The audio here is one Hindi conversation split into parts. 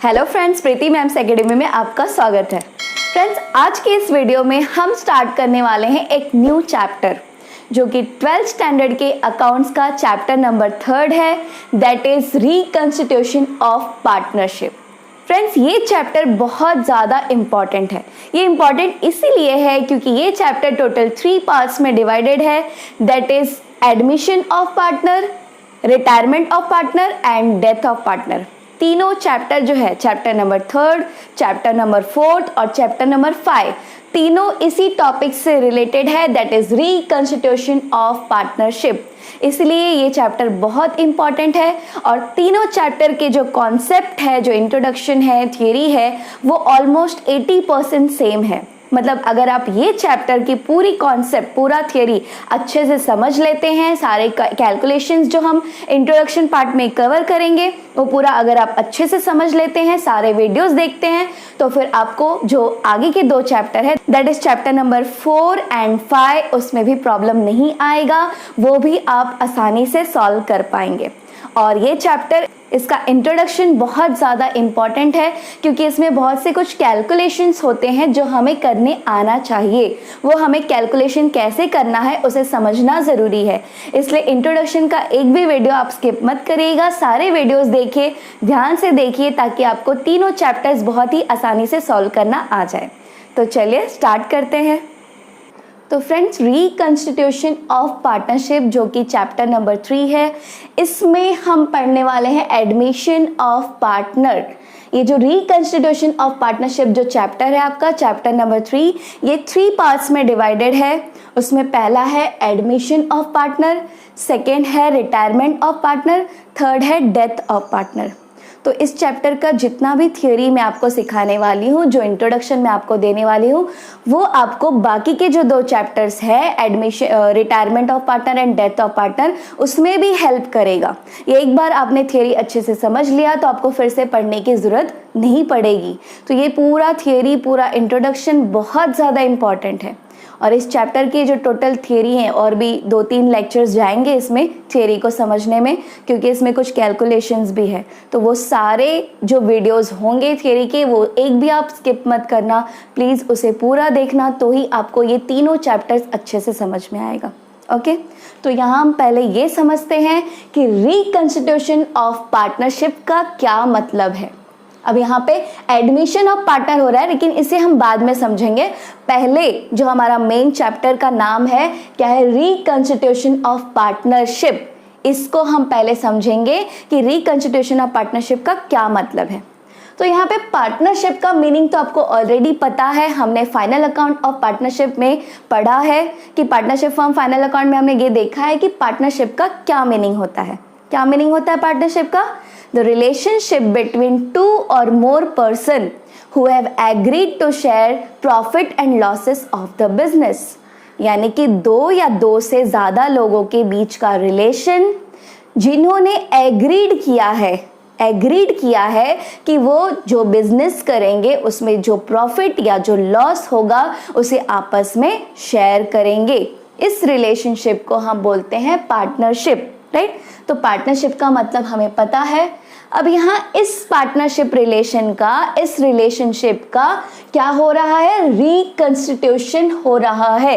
हेलो फ्रेंड्स, प्रीति मैम्स एकेडमी में आपका स्वागत है। फ्रेंड्स, आज के इस वीडियो में हम स्टार्ट करने वाले हैं एक न्यू चैप्टर जो कि 12th स्टैंडर्ड के अकाउंट्स का चैप्टर नंबर 3 है, that is reconstitution of partnership. Friends, ये चैप्टर बहुत ज़्यादा इम्पॉर्टेंट है। ये इम्पॉर्टेंट इसीलिए है क्योंकि ये चैप्टर टोटल 3 पार्ट्स में डिवाइडेड है, that is admission of partner, retirement of partner and death of partner. तीनों चैप्टर जो है, चैप्टर नंबर 3, चैप्टर नंबर 4 और चैप्टर नंबर 5, तीनों इसी टॉपिक से रिलेटेड है, that is reconstitution of partnership. इसलिए ये चैप्टर बहुत इंपॉर्टेंट है और तीनों चैप्टर के जो कॉन्सेप्ट है, जो इंट्रोडक्शन है, थियरी है, वो ऑलमोस्ट 80% सेम है। मतलब अगर आप ये चैप्टर की पूरी कॉन्सेप्ट, पूरा थियरी अच्छे से समझ लेते हैं, सारे कैलकुलेशंस जो हम इंट्रोडक्शन पार्ट में कवर करेंगे वो पूरा अगर आप अच्छे से समझ लेते हैं, सारे वीडियोस देखते हैं, तो फिर आपको जो आगे के 2 चैप्टर है, that is chapter number 4 and 5, उसमें भी प्रॉब्लम नहीं आएगा, वो भी आप आसानी से सॉल्व कर पाएंगे। और ये चैप्टर, इसका इंट्रोडक्शन बहुत ज़्यादा इम्पॉर्टेंट है क्योंकि इसमें बहुत से कुछ कैलकुलेशंस होते हैं जो हमें करने आना चाहिए। वो हमें कैलकुलेशन कैसे करना है उसे समझना ज़रूरी है। इसलिए इंट्रोडक्शन का एक भी वीडियो आप स्किप मत करिएगा, सारे वीडियोस देखिए, ध्यान से देखिए ताकि आपको तीनों चैप्टर्स बहुत ही आसानी से सॉल्व करना आ जाए। तो चलिए स्टार्ट करते हैं। तो फ्रेंड्स, रिकंस्टिट्यूशन ऑफ पार्टनरशिप जो कि चैप्टर नंबर 3 है, इसमें हम पढ़ने वाले हैं एडमिशन ऑफ पार्टनर। ये जो रिकंस्टिट्यूशन ऑफ पार्टनरशिप जो चैप्टर है आपका, चैप्टर नंबर 3, ये 3 पार्ट्स में डिवाइडेड है। उसमें पहला है एडमिशन ऑफ पार्टनर, सेकेंड है रिटायरमेंट ऑफ पार्टनर, थर्ड है डेथ ऑफ पार्टनर। तो इस चैप्टर का जितना भी थियोरी मैं आपको सिखाने वाली हूँ, जो इंट्रोडक्शन मैं आपको देने वाली हूँ, वो आपको बाकी के जो 2 चैप्टर्स है, admission, retirement of partner and death of partner, उसमें भी हेल्प करेगा। ये एक बार आपने थियोरी अच्छे से समझ लिया तो आपको फिर से पढ़ने की ज़रूरत नहीं पड़ेगी। तो ये पूरा थियोरी, पूरा इंट्रोडक्शन बहुत ज़्यादा इम्पॉर्टेंट है। और इस चैप्टर की जो टोटल थियरी है, और भी 2-3 लेक्चर्स जाएंगे इसमें थियरी को समझने में, क्योंकि इसमें कुछ कैलकुलेशंस भी है। तो वो सारे जो वीडियोस होंगे थियरी के, वो एक भी आप स्किप मत करना, प्लीज़ उसे पूरा देखना, तो ही आपको ये तीनों चैप्टर्स अच्छे से समझ में आएगा। ओके, तो यहाँ हम पहले ये समझते हैं कि रिकंस्टिट्यूशन ऑफ पार्टनरशिप का क्या मतलब है। अब यहाँ पे एडमिशन ऑफ पार्टनर हो रहा है, लेकिन इसे हम बाद में समझेंगे। पहले जो हमारा मेन चैप्टर का नाम है, क्या है, रिकंस्टिट्यूशन ऑफ पार्टनरशिप। इसको हम पहले समझेंगे कि रिकंस्टिट्यूशन ऑफ पार्टनरशिप का क्या मतलब है। तो यहाँ पे पार्टनरशिप का मीनिंग तो आपको ऑलरेडी पता है, हमने फाइनल अकाउंट ऑफ पार्टनरशिप में पढ़ा है कि पार्टनरशिप फॉर्म फाइनल अकाउंट में हमने ये देखा है कि पार्टनरशिप का क्या मीनिंग होता है। क्या मीनिंग होता है पार्टनरशिप का? The relationship between 2 or more person who have agreed to share profit and losses of the business। यानी कि 2 या 2 से ज़्यादा लोगों के बीच का रिलेशन जिन्होंने एग्रीड किया है कि वो जो बिजनेस करेंगे उसमें जो प्रॉफिट या जो लॉस होगा उसे आपस में शेयर करेंगे। इस रिलेशनशिप को हम बोलते हैं पार्टनरशिप, राइट। तो पार्टनरशिप का मतलब हमें पता है। अब यहाँ इस पार्टनरशिप रिलेशनशिप का क्या हो रहा है? रिकंस्टिट्यूशन हो रहा है।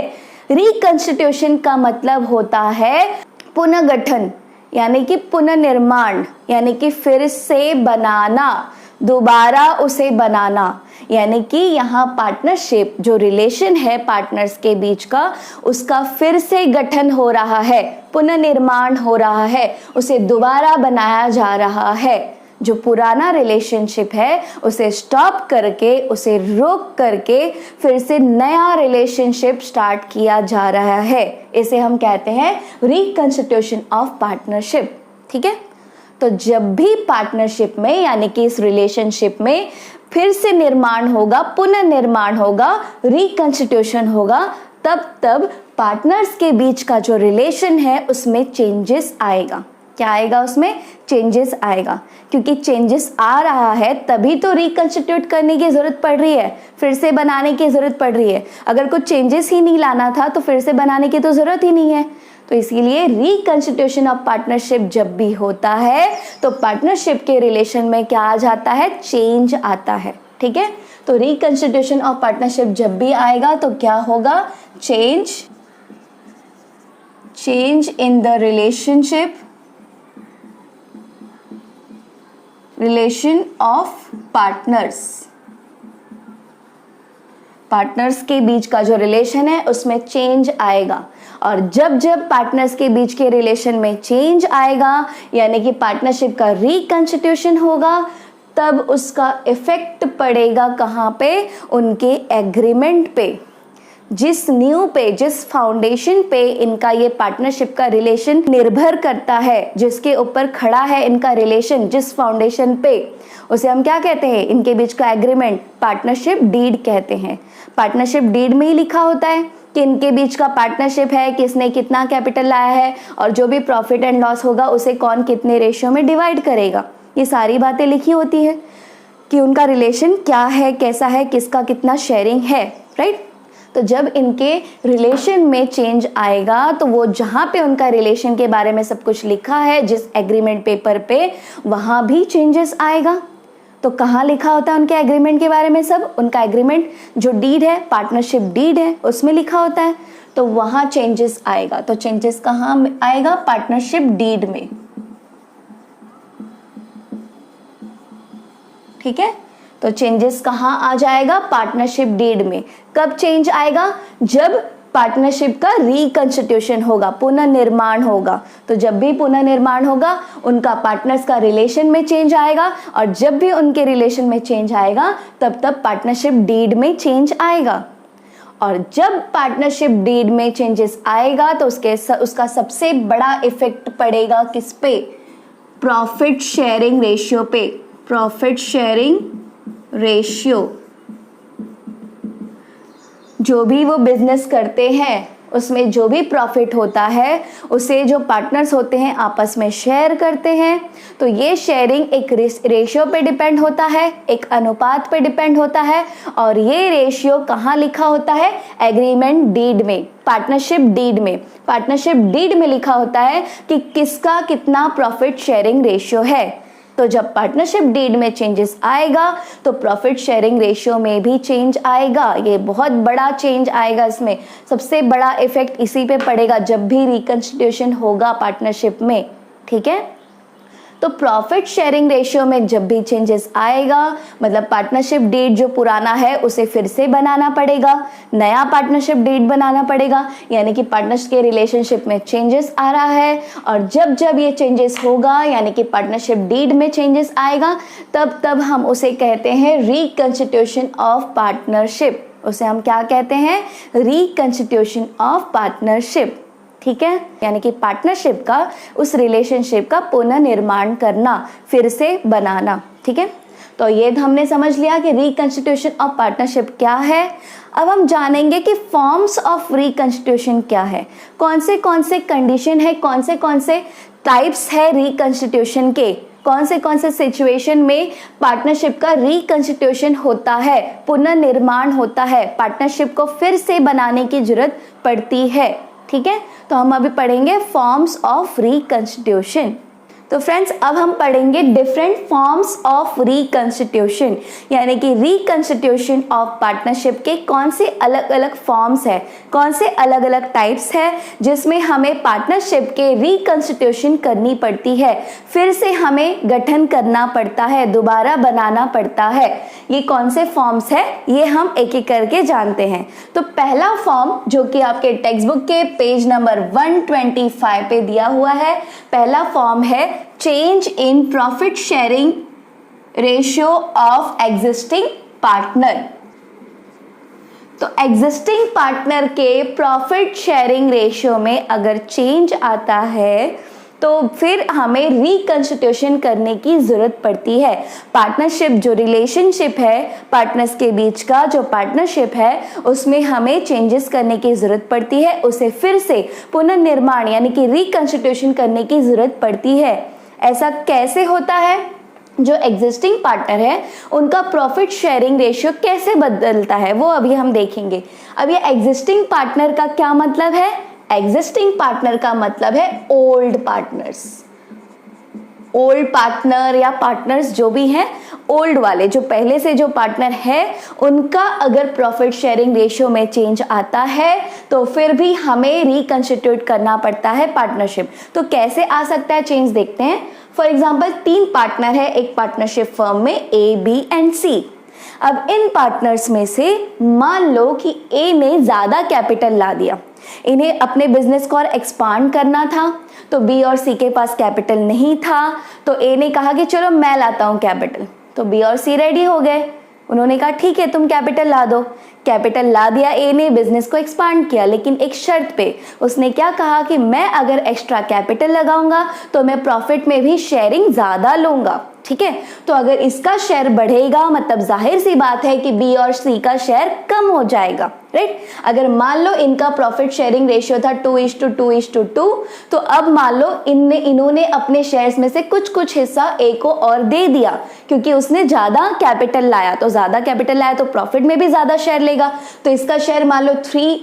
रिकंस्टिट्यूशन का मतलब होता है पुनर्गठन, यानी कि पुनर्निर्माण, यानी कि फिर से बनाना, दोबारा उसे बनाना। यानी कि यहाँ पार्टनरशिप जो रिलेशन है पार्टनर्स के बीच का, उसका फिर से गठन हो रहा है, पुनर्निर्माण हो रहा है, उसे दोबारा बनाया जा रहा है। जो पुराना रिलेशनशिप है उसे स्टॉप करके, उसे रोक करके फिर से नया रिलेशनशिप स्टार्ट किया जा रहा है। इसे हम कहते हैं रिकंस्टिट्यूशन ऑफ पार्टनरशिप। ठीक है, तो जब भी पार्टनरशिप में, यानी कि इस रिलेशनशिप में फिर से निर्माण होगा, पुनर्निर्माण होगा, रिकंस्टिट्यूशन होगा, तब पार्टनर्स के बीच का जो रिलेशन है उसमें चेंजेस आएगा। क्या आएगा? उसमें चेंजेस आएगा, क्योंकि चेंजेस आ रहा है तभी तो रिकंस्टिट्यूट करने की जरूरत पड़ रही है, फिर से बनाने की जरूरत पड़ रही है। अगर कुछ चेंजेस ही नहीं लाना था तो फिर से बनाने की तो जरूरत ही नहीं है। तो इसीलिए रिकंस्टिट्यूशन ऑफ पार्टनरशिप जब भी होता है तो पार्टनरशिप के रिलेशन में क्या आ जाता है, चेंज आता है। ठीक है, तो रिकंस्टिट्यूशन ऑफ पार्टनरशिप जब भी आएगा तो क्या होगा, change in the relation of partners के बीच का जो रिलेशन है उसमें चेंज आएगा। और जब जब पार्टनर्स के बीच के रिलेशन में चेंज आएगा यानी कि पार्टनरशिप का रिकंस्टिट्यूशन होगा, तब उसका इफेक्ट पड़ेगा कहाँ पे, उनके एग्रीमेंट पे, जिस फाउंडेशन पे इनका ये पार्टनरशिप का रिलेशन निर्भर करता है, जिसके ऊपर खड़ा है इनका रिलेशन, जिस फाउंडेशन पे, उसे हम क्या कहते हैं, इनके बीच का एग्रीमेंट पार्टनरशिप डीड कहते हैं। पार्टनरशिप डीड में ही लिखा होता है कि इनके बीच का पार्टनरशिप है, किसने कितना कैपिटल लाया है और जो भी प्रॉफिट एंड लॉस होगा उसे कौन कितने रेशियो में डिवाइड करेगा। ये सारी बातें लिखी होती है कि उनका रिलेशन क्या है, कैसा है, किसका कितना शेयरिंग है, राइट। तो जब इनके रिलेशन में चेंज आएगा तो वो जहाँ पे उनका रिलेशन के बारे में सब कुछ लिखा है जिस एग्रीमेंट पेपर पे, वहाँ भी चेंजेस आएगा। तो कहाँ लिखा होता है उनके एग्रीमेंट के बारे में सब, उनका एग्रीमेंट जो डीड है, पार्टनरशिप डीड है, उसमें लिखा होता है, तो वहाँ चेंजेस आएगा। तो चेंजेस कहाँ आएगा, पार्टनरशिप डीड में। ठीक है, तो चेंजेस कहाँ आ जाएगा, पार्टनरशिप डीड में। कब चेंज आएगा, जब पार्टनरशिप का रिकंस्टिट्यूशन होगा, पुनर्निर्माण होगा। तो जब भी पुनर्निर्माण होगा उनका पार्टनर्स का रिलेशन में चेंज आएगा, और जब भी उनके रिलेशन में चेंज आएगा तब पार्टनरशिप डीड में चेंज आएगा। और जब पार्टनरशिप डीड में चेंजेस आएगा तो उसका सबसे बड़ा इफेक्ट पड़ेगा किस पे, प्रॉफिट शेयरिंग रेशियो पे। प्रॉफिट शेयरिंग रेशियो, जो भी वो बिजनेस करते हैं उसमें जो भी प्रॉफिट होता है उसे जो पार्टनर्स होते हैं आपस में शेयर करते हैं। तो ये शेयरिंग एक रेशियो पे डिपेंड होता है, एक अनुपात पे डिपेंड होता है, और ये रेशियो कहाँ लिखा होता है, एग्रीमेंट डीड में, पार्टनरशिप डीड में। पार्टनरशिप डीड में लिखा होता है कि किसका कितना प्रॉफिट शेयरिंग रेशियो है। तो जब पार्टनरशिप डीड में चेंजेस आएगा तो प्रॉफिट शेयरिंग रेशियो में भी चेंज आएगा। ये बहुत बड़ा चेंज आएगा, इसमें सबसे बड़ा इफेक्ट इसी पे पड़ेगा जब भी रिकंस्टिट्यूशन होगा पार्टनरशिप में। ठीक है, तो प्रॉफिट शेयरिंग रेशियो में जब भी चेंजेस आएगा मतलब पार्टनरशिप डीड जो पुराना है उसे फिर से बनाना पड़ेगा, नया पार्टनरशिप डीड बनाना पड़ेगा, यानी कि पार्टनर्स के रिलेशनशिप में चेंजेस आ रहा है। और जब जब ये चेंजेस होगा यानी कि पार्टनरशिप डीड में चेंजेस आएगा तब हम उसे कहते हैं रिकंस्टिट्यूशन ऑफ पार्टनरशिप। उसे हम क्या कहते हैं, रिकंस्टिट्यूशन ऑफ पार्टनरशिप। ठीक है, यानी कि पार्टनरशिप का, उस रिलेशनशिप का पुनर्निर्माण करना, फिर से बनाना। ठीक है, तो ये हमने समझ लिया कि रिकंस्टिट्यूशन ऑफ पार्टनरशिप क्या है। अब हम जानेंगे कि फॉर्म्स ऑफ रिकंस्टिट्यूशन क्या है, कौन से कंडीशन है, कौन से टाइप्स है रिकंस्टिट्यूशन के, कौन से सिचुएशन में पार्टनरशिप का रिकंस्टिट्यूशन होता है, पुनर्निर्माण होता है, पार्टनरशिप को फिर से बनाने की जरूरत पड़ती है। ठीक है, तो हम अभी पढ़ेंगे फॉर्म्स ऑफ रिकंस्टिट्यूशन। तो फ्रेंड्स अब हम पढ़ेंगे डिफरेंट फॉर्म्स ऑफ रिकंस्टिट्यूशन, यानी कि रिकंस्टिट्यूशन ऑफ पार्टनरशिप के कौन से अलग अलग फॉर्म्स है, कौन से अलग अलग टाइप्स है जिसमें हमें पार्टनरशिप के रिकंस्टिट्यूशन करनी पड़ती है, फिर से हमें गठन करना पड़ता है, दोबारा बनाना पड़ता है। ये कौन से फॉर्म्स है ये हम एक एक करके जानते हैं। तो पहला फॉर्म जो कि आपके टेक्स्ट बुक के पेज नंबर 125 पे दिया हुआ है, पहला फॉर्म है change in profit sharing ratio of existing partner. तो एग्जिस्टिंग पार्टनर के प्रॉफिट शेयरिंग रेशियो में अगर चेंज आता है तो फिर हमें रिकंस्टिट्यूशन करने की जरूरत पड़ती है। पार्टनरशिप जो रिलेशनशिप है, पार्टनर्स के बीच का जो पार्टनरशिप है उसमें हमें चेंजेस करने की जरूरत पड़ती है, उसे फिर से पुनर्निर्माण यानी कि रिकंस्टिट्यूशन करने की जरूरत पड़ती है। ऐसा कैसे होता है, जो एग्जिस्टिंग पार्टनर है उनका प्रॉफिट शेयरिंग रेशियो कैसे बदलता है वो अभी हम देखेंगे। अब ये एग्जिस्टिंग पार्टनर का क्या मतलब है, एग्जिस्टिंग पार्टनर का मतलब है ओल्ड पार्टनर्स। ओल्ड पार्टनर या पार्टनर्स जो भी हैं, ओल्ड वाले जो पहले से जो पार्टनर है, उनका अगर प्रॉफिट शेयरिंग रेशियो में चेंज आता है तो फिर भी हमें रिकंस्टिट्यूट करना पड़ता है पार्टनरशिप। तो कैसे आ सकता है चेंज, देखते हैं। फॉर एग्जाम्पल 3 पार्टनर है एक पार्टनरशिप फर्म में, ए, बी एंड सी। अब इन पार्टनर्स में से मान लो कि ए ने ज्यादा कैपिटल ला दिया, इन्हें अपने बिजनेस को और एक्सपांड करना था, तो बी और सी के पास कैपिटल नहीं था, तो ए ने कहा कि चलो मैं लाता हूं कैपिटल। तो बी और सी रेडी हो गए, उन्होंने कहा ठीक है तुम कैपिटल ला दो। कैपिटल ला दिया ए ने, बिजनेस को एक्सपांड किया, लेकिन एक शर्त पे। उसने क्या कहा कि मैं अगर एक्स्ट्रा कैपिटल लगाऊंगा तो मैं प्रॉफिट में भी शेयरिंग ज्यादा लूंगा, ठीक है। तो अगर इसका शेयर बढ़ेगा मतलब जाहिर सी बात है कि बी और सी का शेयर कम हो जाएगा, राइट। अगर मान लो इनका प्रॉफिट शेयरिंग रेशियो था 2:2:2, तो अब मान लो इन्होंने अपने शेयर्स में से कुछ हिस्सा ए को और दे दिया, क्योंकि उसने ज्यादा कैपिटल लाया, तो ज्यादा कैपिटल लाया तो प्रॉफिट में भी ज्यादा शेयर लेगा। तो इसका शेयर मान लो 3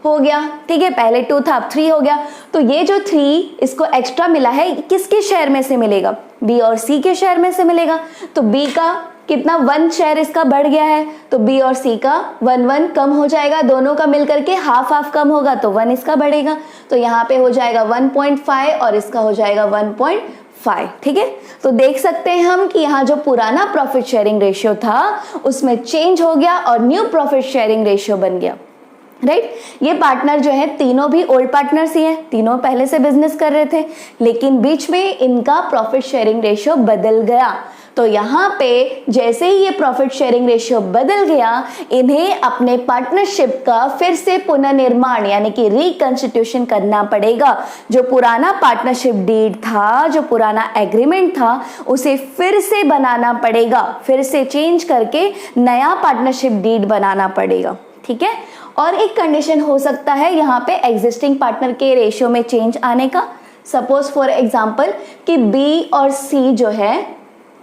हो गया, ठीक है, पहले 2 था अब 3 हो गया। तो ये जो 3 इसको एक्स्ट्रा मिला है किसके शेयर में से मिलेगा, बी और सी के शेयर में से मिलेगा। तो बी का कितना 1 शेयर इसका बढ़ गया है, तो बी और सी का 1 कम हो जाएगा, दोनों का मिलकर के हाफ कम होगा तो 1 इसका बढ़ेगा। तो यहाँ पे हो जाएगा 1.5 और इसका हो जाएगा 1.5, ठीक है। तो देख सकते हैं हम कि यहाँ जो पुराना प्रॉफिट शेयरिंग रेशियो था उसमें चेंज हो गया और न्यू प्रॉफिट शेयरिंग रेशियो बन गया, राइट। ये पार्टनर जो है तीनों भी ओल्ड पार्टनर्स ही हैं, तीनों पहले से बिजनेस कर रहे थे, लेकिन बीच में इनका प्रॉफिट शेयरिंग रेशियो बदल गया। तो यहाँ पे जैसे ही ये प्रॉफिट शेयरिंग रेशियो बदल गया, इन्हें अपने पार्टनरशिप का फिर से पुनर्निर्माण यानी कि रिकंस्टिट्यूशन करना पड़ेगा। जो पुराना पार्टनरशिप डीड था, जो पुराना एग्रीमेंट था, उसे फिर से बनाना पड़ेगा, फिर से चेंज करके नया पार्टनरशिप डीड बनाना पड़ेगा, ठीक है। और एक कंडीशन हो सकता है यहाँ पे एग्जिस्टिंग पार्टनर के रेशियो में चेंज आने का। सपोज फॉर एग्जांपल कि बी और सी जो है,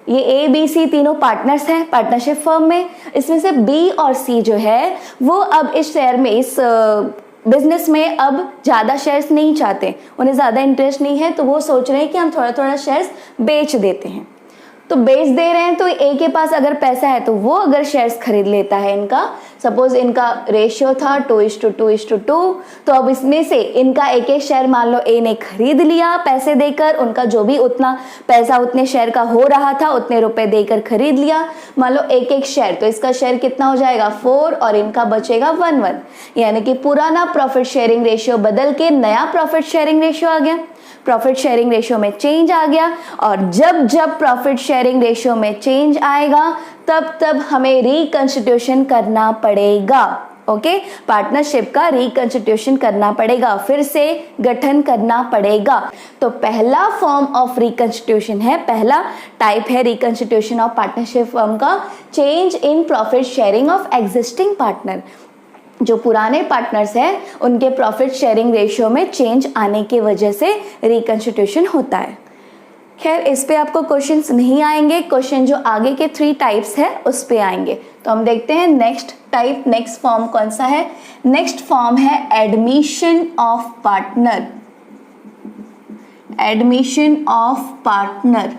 ये ए बी सी तीनों पार्टनर्स हैं पार्टनरशिप फर्म में, इसमें से बी और सी जो है वो अब इस शेयर में, इस बिजनेस में अब ज्यादा शेयर्स नहीं चाहते, उन्हें ज्यादा इंटरेस्ट नहीं है, तो वो सोच रहे हैं कि हम थोड़ा थोड़ा शेयर्स बेच देते हैं। तो बेच दे रहे हैं तो ए के पास अगर पैसा है तो वो अगर शेयर्स खरीद लेता है इनका, सपोज इनका रेशियो था 2:2:2, तो अब इसमें से इनका एक शेयर मान लो ए ने खरीद लिया पैसे देकर, उनका जो भी उतना पैसा उतने शेयर का हो रहा था उतने रुपए देकर खरीद लिया, मान लो एक शेयर, तो इसका शेयर कितना हो जाएगा 4 और इनका बचेगा 1, यानी कि पुराना प्रॉफिट शेयरिंग रेशियो बदल के नया प्रॉफिट शेयरिंग रेशियो आ गया। प्रॉफिट शेयरिंग रेशियो में चेंज आ गया, और जब जब प्रॉफिट शेयरिंग रेशियो में चेंज आएगा तब हमें रिकंस्टिट्यूशन करना पड़ेगा, ओके। पार्टनरशिप का रिकंस्टिट्यूशन करना पड़ेगा, फिर से गठन करना पड़ेगा। तो पहला फॉर्म ऑफ रिकंस्टिट्यूशन है, पहला टाइप है रिकंस्टिट्यूशन ऑफ पार्टनरशिप फर्म का, change in profit sharing of existing partner. जो पुराने पार्टनर्स हैं उनके प्रॉफिट शेयरिंग रेशियो में चेंज आने की वजह से रिकंस्टिट्यूशन होता है। खैर इस पे आपको क्वेश्चंस नहीं आएंगे, क्वेश्चन जो आगे के 3 टाइप्स है उस पे आएंगे। तो हम देखते हैं नेक्स्ट टाइप, नेक्स्ट फॉर्म कौन सा है। नेक्स्ट फॉर्म है admission of partner. Admission of partner.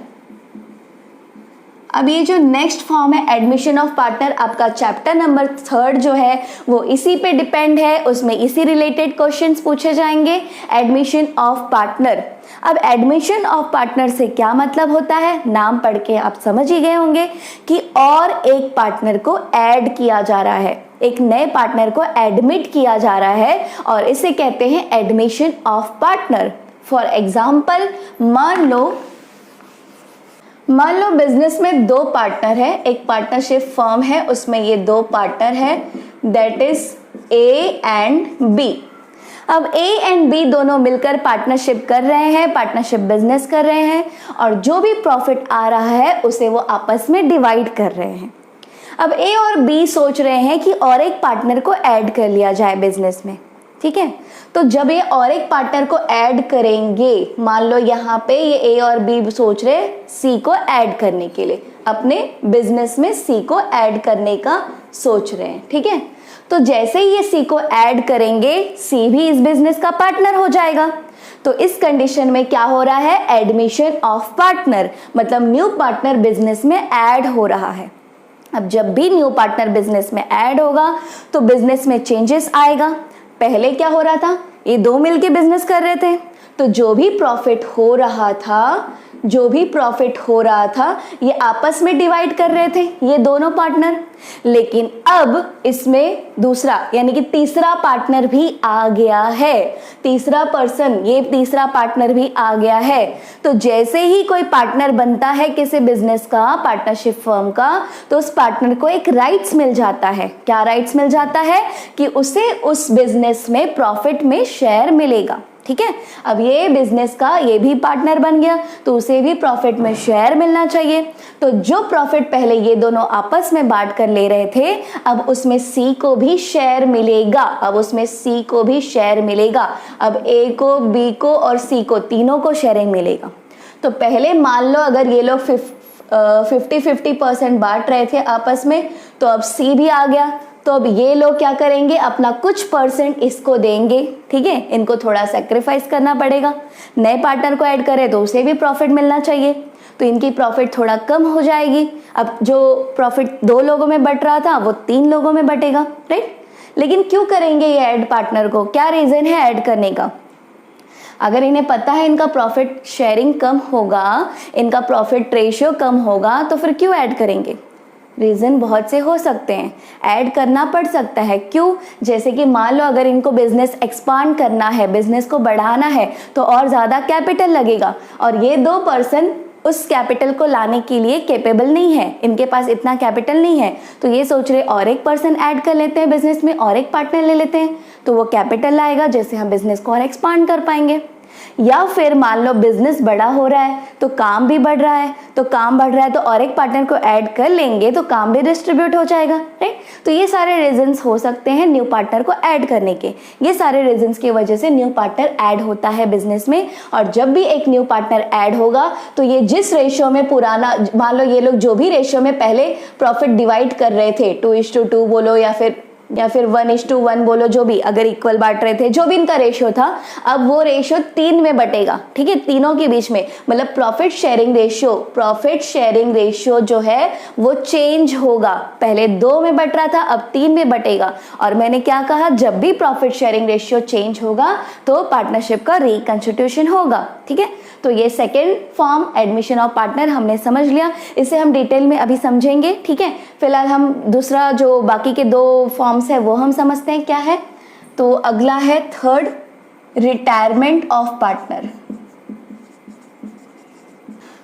अब ये जो नेक्स्ट फॉर्म है एडमिशन ऑफ पार्टनर, आपका चैप्टर नंबर 3 जो है वो इसी पे डिपेंड है, उसमें इसी रिलेटेड क्वेश्चंस पूछे जाएंगे, एडमिशन ऑफ पार्टनर। अब एडमिशन ऑफ पार्टनर से क्या मतलब होता है, नाम पढ़ के आप समझ ही गए होंगे कि और एक पार्टनर को ऐड किया जा रहा है, एक नए पार्टनर को एडमिट किया जा रहा है, और इसे कहते हैं admission of partner. For example मान लो बिजनेस में 2 पार्टनर है, एक पार्टनरशिप फर्म है, उसमें ये 2 पार्टनर है, that is A and B. अब ए एंड बी दोनों मिलकर पार्टनरशिप कर रहे हैं, पार्टनरशिप बिजनेस कर रहे हैं, और जो भी प्रॉफिट आ रहा है उसे वो आपस में डिवाइड कर रहे हैं। अब ए और बी सोच रहे हैं कि और एक पार्टनर को ऐड कर लिया जाए बिजनेस में, ठीक है। तो जब ये और एक पार्टनर को ऐड करेंगे, मान लो यहाँ पे ये ए और बी सोच रहे सी को ऐड करने के लिए, अपने बिजनेस में सी को ऐड करने का सोच रहे हैं। ठीक है, तो जैसे ही ये सी को ऐड करेंगे सी भी इस बिजनेस का पार्टनर हो जाएगा। तो इस कंडीशन में क्या हो रहा है, एडमिशन ऑफ पार्टनर, मतलब न्यू पार्टनर बिजनेस में ऐड हो रहा है। अब जब भी न्यू पार्टनर बिजनेस में ऐड होगा तो बिजनेस में चेंजेस आएगा। पहले क्या हो रहा था, ये दो मिलके बिजनेस कर रहे थे, तो जो भी प्रॉफिट हो रहा था ये आपस में डिवाइड कर रहे थे ये दोनों पार्टनर। लेकिन अब इसमें दूसरा यानी कि तीसरा पार्टनर भी आ गया है, तीसरा पर्सन, ये तीसरा पार्टनर भी आ गया है। तो जैसे ही कोई पार्टनर बनता है किसी बिजनेस का, पार्टनरशिप फर्म का, तो उस पार्टनर को एक राइट्स मिल जाता है। क्या राइट्स मिल जाता है कि उसे उस बिजनेस में प्रॉफिट में शेयर मिलेगा। ठीक है, अब ये बिजनेस का ये भी पार्टनर बन गया तो उसे भी प्रॉफिट में शेयर मिलना चाहिए। तो जो प्रॉफिट पहले ये दोनों आपस में बांट कर ले रहे थे, अब उसमें सी को भी शेयर मिलेगा। अब ए को, बी को और सी को, तीनों को शेयरिंग मिलेगा। तो पहले मान लो अगर ये लोग 50-50% बांट रहे थे आपस में, तो अब सी भी आ गया। तो अब ये लोग क्या करेंगे, अपना कुछ परसेंट इसको देंगे। ठीक है, इनको थोड़ा सेक्रीफाइस करना पड़ेगा। नए पार्टनर को ऐड करें तो उसे भी प्रॉफिट मिलना चाहिए, तो इनकी प्रॉफिट थोड़ा कम हो जाएगी। अब जो प्रॉफिट 2 लोगों में बट रहा था वो 3 लोगों में बटेगा, राइट। लेकिन क्यों करेंगे ये ऐड पार्टनर को, क्या रीजन है ऐड करने का? अगर इन्हें पता है इनका प्रॉफिट शेयरिंग कम होगा, इनका प्रॉफिट रेशियो कम होगा, तो फिर क्यों ऐड करेंगे? रीजन बहुत से हो सकते हैं, ऐड करना पड़ सकता है। क्यों? जैसे कि मान लो अगर इनको बिजनेस एक्सपांड करना है, बिजनेस को बढ़ाना है, तो और ज्यादा कैपिटल लगेगा और ये 2 पर्सन उस कैपिटल को लाने के लिए कैपेबल नहीं है, इनके पास इतना कैपिटल नहीं है। तो ये सोच रहे और एक पर्सन ऐड कर लेते हैं बिजनेस में, और एक पार्टनर ले लेते हैं, तो वो कैपिटल लाएगा जिससे हम बिजनेस को और एक्सपांड कर पाएंगे। या फिर मान लो बिजनेस बड़ा हो रहा है तो काम भी बढ़ रहा है, तो और एक पार्टनर को ऐड कर लेंगे तो काम भी डिस्ट्रीब्यूट हो जाएगा, राइट। तो ये सारे रीजंस हो सकते हैं न्यू पार्टनर को ऐड करने के। ये सारे रीजंस की वजह से न्यू पार्टनर ऐड होता है बिजनेस में। और जब भी एक न्यू पार्टनर ऐड होगा तो ये जिस रेशियो में पुराना, मान लो ये लोग जो भी रेशियो में पहले प्रॉफिट डिवाइड कर रहे थे, 2:2 बोलो या फिर 1:1 बोलो, जो भी, अगर इक्वल बांट रहे थे, जो भी इनका रेशियो था, अब वो रेशियो 3 में बटेगा। ठीक है, तीनों के बीच में, मतलब प्रॉफिट शेयरिंग रेशियो जो है वो चेंज होगा। पहले 2 में बट रहा था, अब 3 में बटेगा। और मैंने क्या कहा, जब भी प्रॉफिट शेयरिंग रेशियो चेंज होगा तो पार्टनरशिप का रिकंस्टिट्यूशन होगा। ठीक है, तो ये second form admission of partner हमने समझ लिया, इसे हम डिटेल में अभी समझेंगे। ठीक है, फिलहाल हम दूसरा जो बाकी के 2 फॉर्म्स है वो हम समझते हैं क्या है। तो अगला है थर्ड, रिटायरमेंट ऑफ पार्टनर।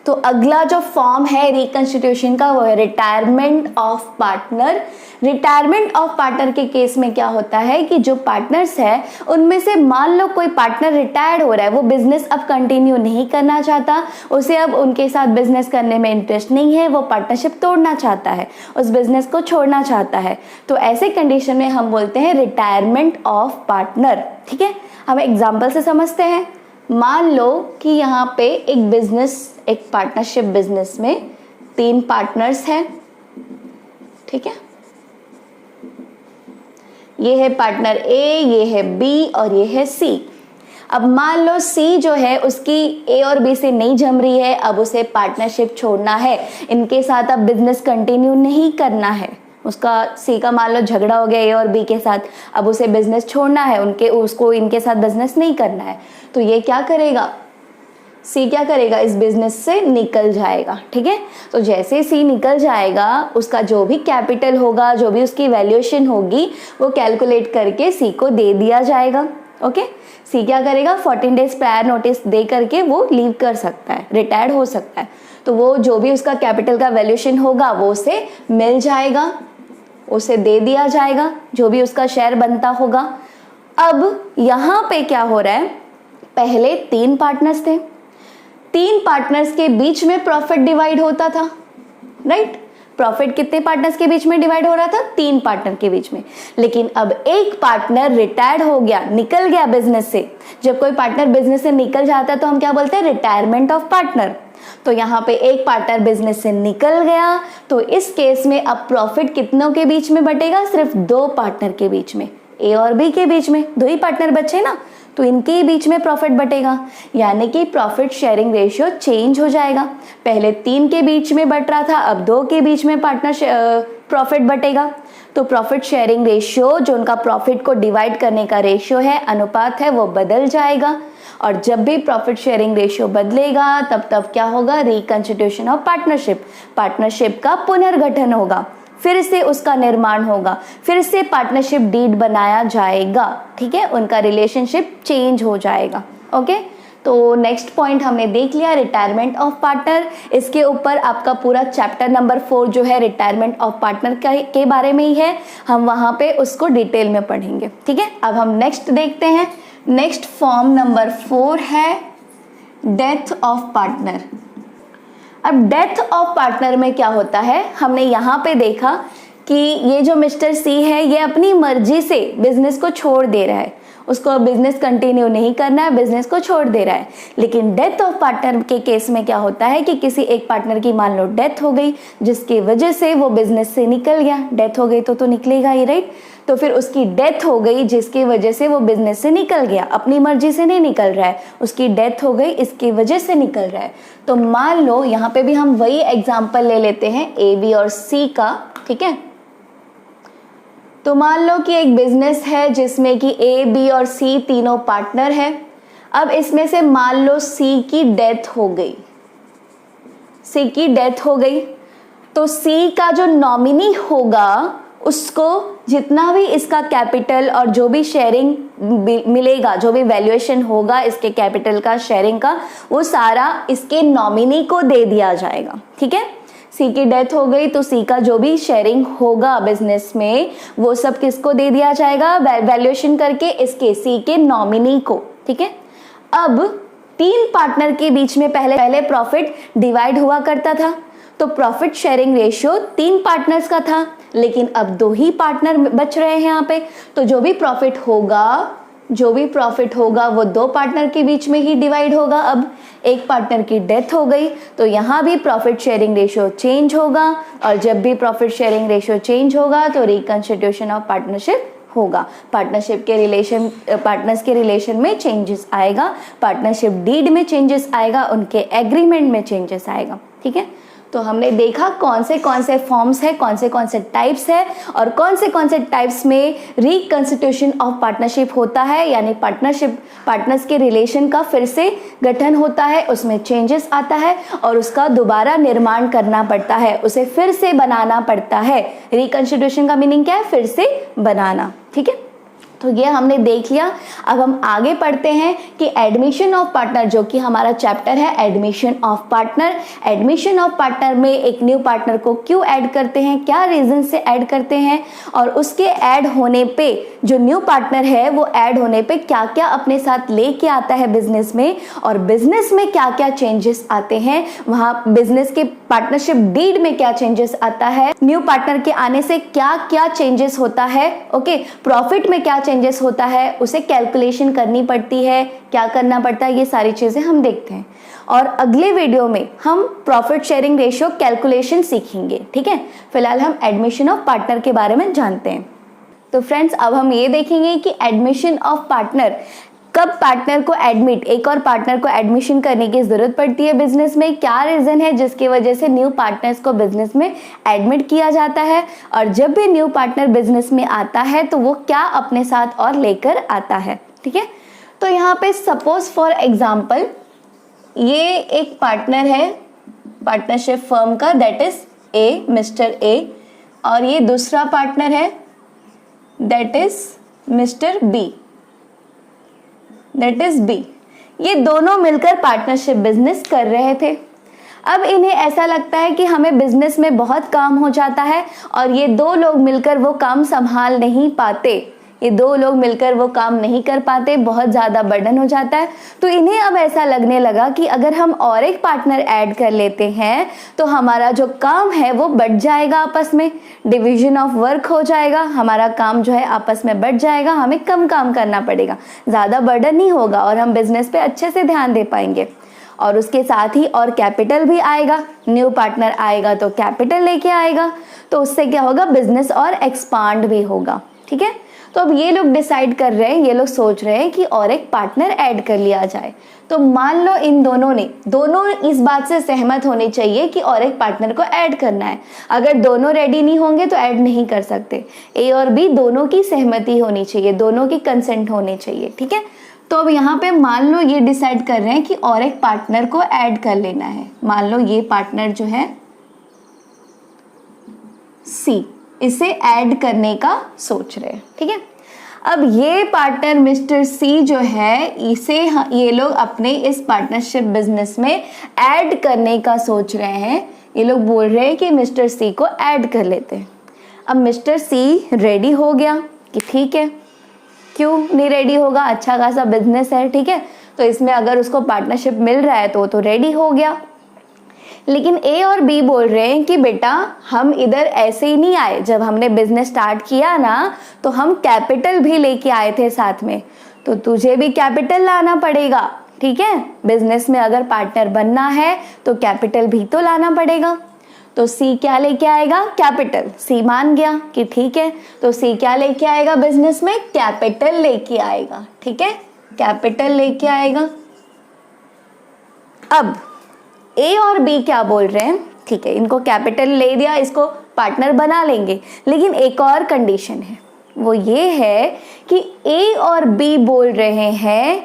तो अगला जो फॉर्म है रिकंस्टिट्यूशन का वो है retirement of partner. Retirement of partner के केस में क्या होता है कि जो पार्टनर्स है उनमें से मान लो कोई पार्टनर रिटायर्ड हो रहा है, वो बिजनेस अब कंटिन्यू नहीं करना चाहता, उसे अब उनके साथ बिजनेस करने में इंटरेस्ट नहीं है, वो पार्टनरशिप तोड़ना चाहता है, उस बिजनेस को छोड़ना चाहता है। तो ऐसे कंडीशन में हम बोलते हैं रिटायरमेंट ऑफ पार्टनर। ठीक है, हम एग्जाम्पल से समझते हैं। मान लो कि यहाँ पे एक पार्टनरशिप बिजनेस में 3 पार्टनर्स हैं। ठीक है, ये है पार्टनर ए, ये है बी और ये है सी। अब मान लो सी जो है उसकी ए और बी से नहीं जम रही है, अब उसे पार्टनरशिप छोड़ना है, इनके साथ अब बिजनेस कंटिन्यू नहीं करना है। उसका सी का मान लो झगड़ा हो गया ए और बी के साथ, अब उसे बिजनेस छोड़ना है, उसको इनके साथ बिजनेस नहीं करना है। तो ये क्या करेगा, सी क्या करेगा, इस बिजनेस से निकल जाएगा। ठीक है, तो जैसे सी निकल जाएगा उसका जो भी कैपिटल होगा, जो भी उसकी वैल्यूएशन होगी, वो कैलकुलेट करके सी को दे दिया जाएगा। ओके, सी क्या करेगा, 14 डेज प्रायर नोटिस दे करके वो लीव कर सकता है, रिटायर्ड हो सकता है। तो वो जो भी उसका कैपिटल का वैल्यूएशन होगा वो उसे मिल जाएगा, उसे दे दिया जाएगा, जो भी उसका शेयर बनता होगा। अब यहाँ पे क्या हो रहा है, पहले 3 पार्टनर्स थे, 3 पार्टनर्स के बीच में प्रॉफिट डिवाइड होता था, राइट। प्रॉफिट कितने पार्टनर्स के बीच में डिवाइड हो रहा था, 3 पार्टनर के बीच में। लेकिन अब एक पार्टनर रिटायर्ड हो गया, निकल गया बिजनेस से। जब कोई पार्टनर बिजनेस से निकल जाता है तो हम क्या बोलते हैं, रिटायरमेंट ऑफ पार्टनर। तो यहाँ पे एक पार्टनर बिजनेस से निकल गया, तो इस केस में अब प्रॉफिट कितनों के बीच में बटेगा? सिर्फ दो पार्टनर के बीच में, ए और बी के बीच में, दो ही पार्टनर बचे ना, तो इनके बीच में प्रॉफिट बटेगा। यानी कि प्रॉफिट शेयरिंग रेशियो चेंज हो जाएगा। पहले 3 के बीच में बट रहा था, अब 2 के बीच में प्रॉफिट बटेगा। तो प्रॉफिट शेयरिंग रेशियो, जो उनका प्रॉफिट को डिवाइड करने का रेशियो है, अनुपात है, वो बदल जाएगा। और जब भी प्रॉफिट शेयरिंग रेशियो बदलेगा तब क्या होगा? रिकंस्टिट्यूशन ऑफ पार्टनरशिप, पार्टनरशिप का पुनर्गठन होगा, फिर से उसका निर्माण होगा, फिर से पार्टनरशिप डीड बनाया जाएगा। ठीक है, उनका रिलेशनशिप चेंज हो जाएगा। ओके, तो नेक्स्ट पॉइंट हमने देख लिया, रिटायरमेंट ऑफ पार्टनर। इसके ऊपर आपका पूरा चैप्टर नंबर 4 जो है रिटायरमेंट ऑफ पार्टनर के बारे में ही है, हम वहां पे उसको डिटेल में पढ़ेंगे। ठीक है, अब हम नेक्स्ट देखते हैं। नेक्स्ट फॉर्म नंबर 4 है डेथ ऑफ पार्टनर। अब डेथ ऑफ पार्टनर में क्या होता है, हमने यहाँ पे देखा कि ये जो मिस्टर सी है, ये अपनी मर्जी से बिजनेस को छोड़ दे रहा है, उसको बिजनेस कंटिन्यू नहीं करना है, बिजनेस को छोड़ दे रहा है। लेकिन डेथ ऑफ पार्टनर के केस में क्या होता है कि किसी एक पार्टनर की मान लो डेथ हो गई, जिसकी वजह से वो बिजनेस से निकल गया। डेथ हो गई तो निकलेगा ही, राइट। तो फिर उसकी डेथ हो गई जिसकी वजह से वो बिजनेस से निकल गया, अपनी मर्जी से नहीं निकल रहा है, उसकी डेथ हो गई इसकी वजह से निकल रहा है। तो मान लो यहाँ पे भी हम वही एग्जाम्पल ले लेते हैं ए, बी और सी का। ठीक है, तो मान लो कि एक बिजनेस है जिसमें कि ए, बी और सी तीनों पार्टनर है। अब इसमें से मान लो सी की डेथ हो गई, सी की डेथ हो गई, तो सी का जो नॉमिनी होगा उसको जितना भी इसका कैपिटल और जो भी शेयरिंग मिलेगा, जो भी वैल्यूएशन होगा इसके कैपिटल का, शेयरिंग का, वो सारा इसके नॉमिनी को दे दिया जाएगा। ठीक है, सी की डेथ हो गई तो सी का जो भी शेयरिंग होगा बिजनेस में वो सब किसको दे दिया जाएगा? वैल्यूएशन करके इसके सी के नॉमिनी को। ठीक है, अब 3 पार्टनर के बीच में पहले प्रॉफिट डिवाइड हुआ करता था, तो प्रॉफिट शेयरिंग रेशियो 3 पार्टनर्स का था, लेकिन अब 2 ही पार्टनर बच रहे हैं यहाँ पे। तो जो भी प्रॉफिट होगा वो 2 पार्टनर के बीच में ही डिवाइड होगा। अब एक पार्टनर की डेथ हो गई तो यहाँ भी प्रॉफिट शेयरिंग रेशियो चेंज होगा, और जब भी प्रॉफिट शेयरिंग रेशियो चेंज होगा तो रिकंस्टिट्यूशन ऑफ पार्टनरशिप होगा। पार्टनरशिप के रिलेशन, पार्टनर्स के रिलेशन में चेंजेस आएगा, पार्टनरशिप डीड में चेंजेस आएगा, उनके एग्रीमेंट में चेंजेस आएगा। ठीक है, तो हमने देखा कौन से फॉर्म्स है, कौन से टाइप्स है, और कौन से टाइप्स में रिकंस्टिट्यूशन ऑफ पार्टनरशिप होता है, यानी पार्टनर्स के रिलेशन का फिर से गठन होता है, उसमें चेंजेस आता है और उसका दोबारा निर्माण करना पड़ता है, उसे फिर से बनाना पड़ता है। रिकंस्टिट्यूशन का मीनिंग क्या है? फिर से बनाना। ठीक है, तो ये हमने देख लिया। अब हम आगे पढ़ते हैं कि एडमिशन ऑफ पार्टनर, जो कि हमारा चैप्टर है admission of partner. Admission of partner में एक न्यू पार्टनर को क्यों ऐड करते हैं, क्या रीजन से ऐड करते हैं, और उसके ऐड होने पे जो न्यू पार्टनर है वो ऐड होने पे क्या क्या अपने साथ लेके आता है बिजनेस में, और बिजनेस में क्या क्या चेंजेस आते हैं, वहां बिजनेस के पार्टनरशिप डीड में क्या चेंजेस आता है, न्यू पार्टनर के आने से क्या क्या चेंजेस होता है, ओके, प्रॉफिट में क्या चेंजेस होता है, उसे कैलकुलेशन करनी पड़ती है, क्या करना पड़ता है, ये सारी चीजें हम देखते हैं। और अगले वीडियो में हम प्रॉफिट शेयरिंग रेशियो कैलकुलेशन सीखेंगे। ठीक है, फिलहाल हम एडमिशन ऑफ पार्टनर के बारे में जानते हैं। तो फ्रेंड्स, अब हम ये देखेंगे कि एडमिशन ऑफ पार्टनर, कब पार्टनर को एक और पार्टनर को एडमिशन करने की जरूरत पड़ती है बिजनेस में, क्या रीजन है जिसकी वजह से न्यू पार्टनर्स को बिजनेस में एडमिट किया जाता है, और जब भी न्यू पार्टनर बिजनेस में आता है तो वो क्या अपने साथ और लेकर आता है। ठीक है, तो यहाँ पे सपोज फॉर एग्जाम्पल ये एक पार्टनर है पार्टनरशिप फर्म का, that is A, mister A, और ये दूसरा पार्टनर है that is mister B, that is B. ये दोनों मिलकर पार्टनरशिप बिजनेस कर रहे थे। अब इन्हें ऐसा लगता है कि हमें बिजनेस में बहुत काम हो जाता है और ये 2 लोग मिलकर वो काम संभाल नहीं पाते, ये 2 लोग मिलकर वो काम नहीं कर पाते, बहुत ज़्यादा बर्डन हो जाता है। तो इन्हें अब ऐसा लगने लगा कि अगर हम और एक पार्टनर ऐड कर लेते हैं तो हमारा जो काम है वो बढ़ जाएगा, आपस में डिवीजन ऑफ वर्क हो जाएगा, हमारा काम जो है आपस में बढ़ जाएगा, हमें कम काम करना पड़ेगा, ज़्यादा बर्डन नहीं होगा और हम बिजनेस पे अच्छे से ध्यान दे पाएंगे। और उसके साथ ही और कैपिटल भी आएगा, न्यू पार्टनर आएगा तो कैपिटल लेके आएगा, तो उससे क्या होगा, बिजनेस और एक्सपांड भी होगा। ठीक है, तो अब ये लोग डिसाइड कर रहे हैं, ये लोग सोच रहे हैं कि और एक पार्टनर ऐड कर लिया जाए। तो मान लो इन दोनों इस बात से सहमत होने चाहिए कि और एक पार्टनर को ऐड करना है। अगर दोनों रेडी नहीं होंगे तो ऐड नहीं कर सकते। ए और बी दोनों की सहमति होनी चाहिए, दोनों की कंसेंट होनी चाहिए। ठीक है, तो अब यहाँ पे मान लो ये डिसाइड कर रहे हैं कि और एक पार्टनर को ऐड कर लेना है। मान लो ये पार्टनर जो है सी, इसे ऐड करने का सोच रहे हैं। ठीक है, अब ये पार्टनर मिस्टर सी जो है, इसे ये लोग अपने इस पार्टनरशिप बिजनेस में ऐड करने का सोच रहे हैं। ये लोग बोल रहे हैं कि मिस्टर सी को ऐड कर लेते हैं। अब मिस्टर सी रेडी हो गया कि ठीक है, क्यों नहीं रेडी होगा, अच्छा खासा बिजनेस है। ठीक है, तो इसमें अगर उसको पार्टनरशिप मिल रहा है तो वो तो रेडी हो गया। लेकिन ए और बी बोल रहे हैं कि बेटा हम इधर ऐसे ही नहीं आए, जब हमने बिजनेस स्टार्ट किया ना तो हम कैपिटल भी लेके आए थे साथ में, तो तुझे भी कैपिटल लाना पड़ेगा। ठीक है, बिजनेस में अगर पार्टनर बनना है तो कैपिटल भी तो लाना पड़ेगा। तो सी क्या लेके आएगा, कैपिटल। सी मान गया कि ठीक है, तो सी क्या लेके आएगा, बिजनेस में कैपिटल लेके आएगा। ठीक है, कैपिटल लेके आएगा। अब ए और बी क्या बोल रहे हैं, ठीक है, इनको कैपिटल ले दिया, इसको पार्टनर बना लेंगे, लेकिन एक और कंडीशन है, वो ये है कि ए और बी बोल रहे हैं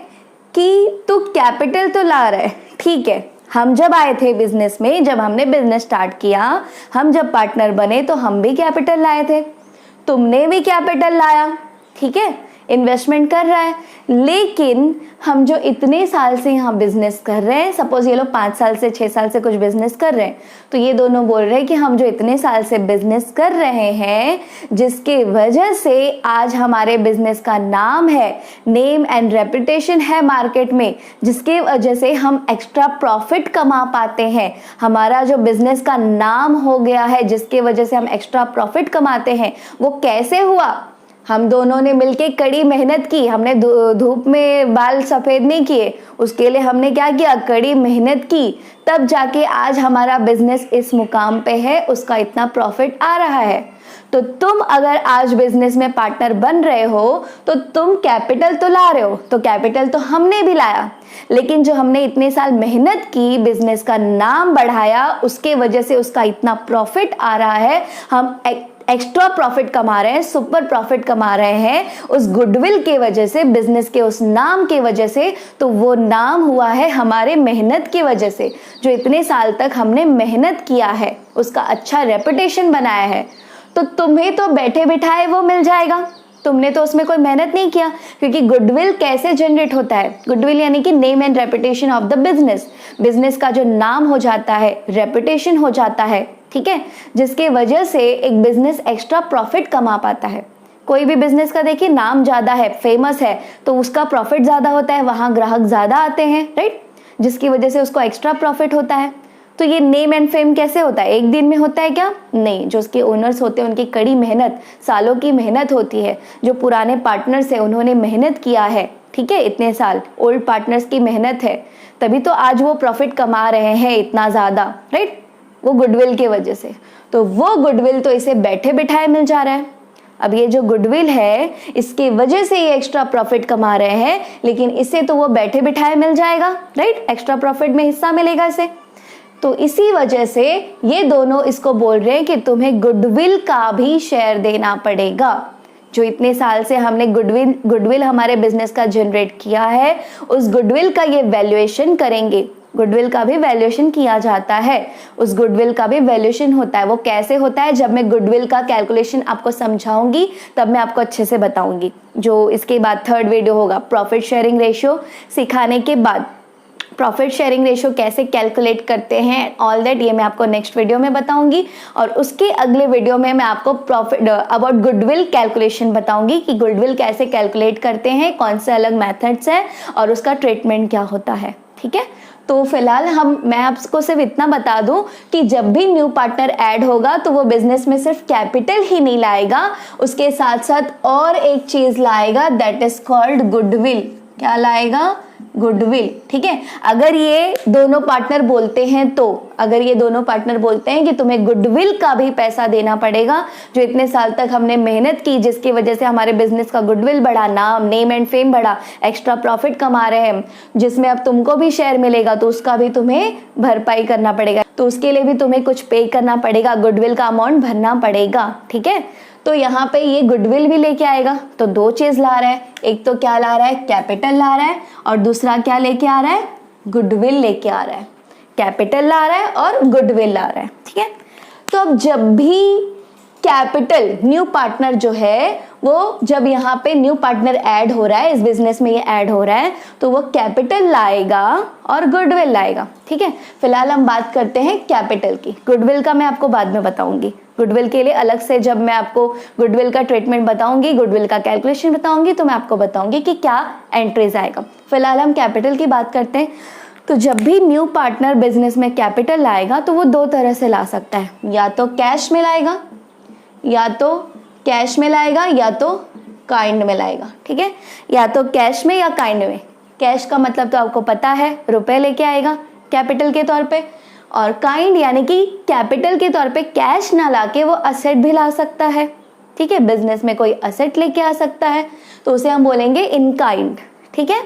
कि तू कैपिटल तो ला रहा है, ठीक है, हम जब आए थे बिजनेस में, जब हमने बिजनेस स्टार्ट किया, हम जब पार्टनर बने तो हम भी कैपिटल लाए थे, तुमने भी कैपिटल लाया, ठीक है, इन्वेस्टमेंट कर रहा है। लेकिन हम जो इतने साल से यहाँ बिजनेस कर रहे हैं, सपोज ये लोग 5 साल से 6 साल से कुछ बिजनेस कर रहे हैं, तो ये दोनों बोल रहे हैं कि हम जो इतने साल से बिजनेस कर रहे हैं, जिसके वजह से आज हमारे बिजनेस का नाम है, नेम एंड रेपुटेशन है मार्केट में, जिसके वजह से हम एक्स्ट्रा प्रॉफिट कमा पाते हैं, हमारा जो बिजनेस का नाम हो गया है, जिसके वजह से हम एक्स्ट्रा प्रॉफिट कमाते हैं, वो कैसे हुआ, हम दोनों ने मिलके कड़ी मेहनत की, हमने धूप में बाल सफ़ेद नहीं किए, उसके लिए हमने क्या किया, कड़ी मेहनत की, तब जाके आज हमारा बिजनेस इस मुकाम पे है, उसका इतना प्रॉफिट आ रहा है। तो तुम अगर आज बिजनेस में पार्टनर बन रहे हो तो तुम कैपिटल तो ला रहे हो, तो कैपिटल तो हमने भी लाया, लेकिन जो हमने इतने साल मेहनत की, बिजनेस का नाम बढ़ाया, उसके वजह से उसका इतना प्रॉफिट आ रहा है, हम एक्स्ट्रा प्रॉफिट कमा रहे हैं, सुपर प्रॉफिट कमा रहे हैं उस गुडविल के वजह से, बिजनेस के उस नाम के वजह से। तो वो नाम हुआ है हमारे मेहनत की वजह से, जो इतने साल तक हमने मेहनत किया है, उसका अच्छा रेपुटेशन बनाया है। तो तुम्हें तो बैठे बिठाए वो मिल जाएगा, तुमने तो उसमें कोई मेहनत नहीं किया, क्योंकि गुडविल कैसे जनरेट होता है, गुडविल यानी कि name and reputation of the business, business का जो नाम हो जाता है, रेपुटेशन हो जाता है, ठीक है, जिसके वजह से एक बिजनेस एक्स्ट्रा प्रॉफिट कमा पाता है। कोई भी बिजनेस का देखिए, नाम ज्यादा है, फेमस है, तो उसका प्रॉफिट ज्यादा होता है, वहां ग्राहक ज्यादा आते हैं, राइट, जिसकी वजह से उसको एक्स्ट्रा प्रॉफिट होता है। तो ये नेम एंड फेम कैसे होता है, एक दिन में होता है क्या, नहीं, जो उसके ओनर्स होते हैं उनकी कड़ी मेहनत, सालों की मेहनत होती है, जो पुराने पार्टनर्स है उन्होंने मेहनत किया है, ठीक है, इतने साल ओल्ड पार्टनर्स की मेहनत है, तभी तो आज वो प्रॉफिट कमा रहे हैं इतना ज्यादा, राइट, वो गुडविल के वजह से। तो वो गुडविल तो इसे बैठे बिठाए मिल जा रहा है। अब ये जो गुडविल है, इसके वजह से ये एक्स्ट्रा प्रॉफिट कमा रहे हैं, लेकिन इसे तो वो बैठे बिठाए मिल जाएगा, राइट, एक्स्ट्रा प्रॉफिट में हिस्सा मिलेगा इसे। तो इसी वजह से ये दोनों इसको बोल रहे हैं कि तुम्हें गुडविल का भी शेयर देना पड़ेगा। जो इतने साल से हमने गुडविल हमारे बिजनेस का जनरेट किया है, उस गुडविल का ये वैल्यूएशन करेंगे। गुडविल का भी वैल्यूएशन किया जाता है, उस गुडविल का भी वैल्यूएशन होता है। वो कैसे होता है, जब मैं गुडविल का कैलकुलेशन आपको समझाऊंगी तब मैं आपको अच्छे से बताऊंगी। जो इसके बाद 3rd वीडियो होगा, प्रॉफिट शेयरिंग रेशियो सिखाने के बाद प्रॉफिट शेयरिंग रेशियो कैसे कैलकुलेट करते हैं, ऑल दैट ये मैं आपको नेक्स्ट वीडियो में बताऊंगी। और उसके अगले वीडियो में मैं आपको प्रॉफिट अबाउट गुडविल कैलकुलेशन बताऊंगी कि गुडविल कैसे कैलकुलेट करते हैं, कौन से अलग मेथड्स हैं और उसका ट्रीटमेंट क्या होता है, ठीक है। तो फिलहाल मैं आपको सिर्फ इतना बता दूं कि जब भी न्यू पार्टनर ऐड होगा तो वो बिजनेस में सिर्फ कैपिटल ही नहीं लाएगा, उसके साथ साथ और एक चीज लाएगा, दैट इज कॉल्ड गुडविल। क्या लाएगा, गुडविल। ठीक है, अगर ये दोनों पार्टनर बोलते हैं तो, अगर ये दोनों पार्टनर बोलते हैं कि तुम्हें गुडविल का भी पैसा देना पड़ेगा, जो इतने साल तक हमने मेहनत की, जिसकी वजह से हमारे बिजनेस का गुडविल बढ़ा, नाम नेम एंड फेम बढ़ा, एक्स्ट्रा प्रॉफिट कमा रहे हैं, जिसमें अब तुमको भी शेयर मिलेगा, तो उसका भी तुम्हें भरपाई करना पड़ेगा, तो उसके लिए भी तुम्हें कुछ पे करना पड़ेगा, गुडविल का अमाउंट भरना पड़ेगा। ठीक है, तो यहाँ पे ये गुडविल भी लेके आएगा, तो दो चीज ला रहा है, एक तो क्या ला रहा है, कैपिटल ला रहा है, और दूसरा क्या लेके आ रहा है, गुडविल लेके आ रहा है। कैपिटल ला रहा है और गुडविल ला रहा है। ठीक है, तो अब जब भी कैपिटल न्यू पार्टनर जो है वो, जब यहाँ पे न्यू पार्टनर ऐड हो रहा है, इस बिजनेस में ये ऐड हो रहा है, तो वो कैपिटल लाएगा और गुडविल लाएगा। ठीक है, फिलहाल हम बात करते हैं कैपिटल की, गुडविल का मैं आपको बाद में बताऊंगी। गुडविल के लिए अलग से जब मैं आपको गुडविल का ट्रीटमेंट बताऊंगी, गुडविल का कैलकुलेशन बताऊंगी, तो मैं आपको बताऊंगी कि क्या एंट्रीज आएगा। फिलहाल हम कैपिटल की बात करते हैं। तो जब भी न्यू पार्टनर बिजनेस में कैपिटल लाएगा तो वो दो तरह से ला सकता है, या तो कैश में लाएगा, या तो कैश में लाएगा, या तो काइंड में लाएगा। ठीक है, या तो कैश में या काइंड में। कैश का मतलब तो आपको पता है, रुपए लेके आएगा कैपिटल के तौर पे, और काइंड यानी कि कैपिटल के तौर पे कैश ना लाके वो असेट भी ला सकता है। ठीक है, बिजनेस में कोई असेट लेके आ सकता है, तो उसे हम बोलेंगे इन काइंड। ठीक है,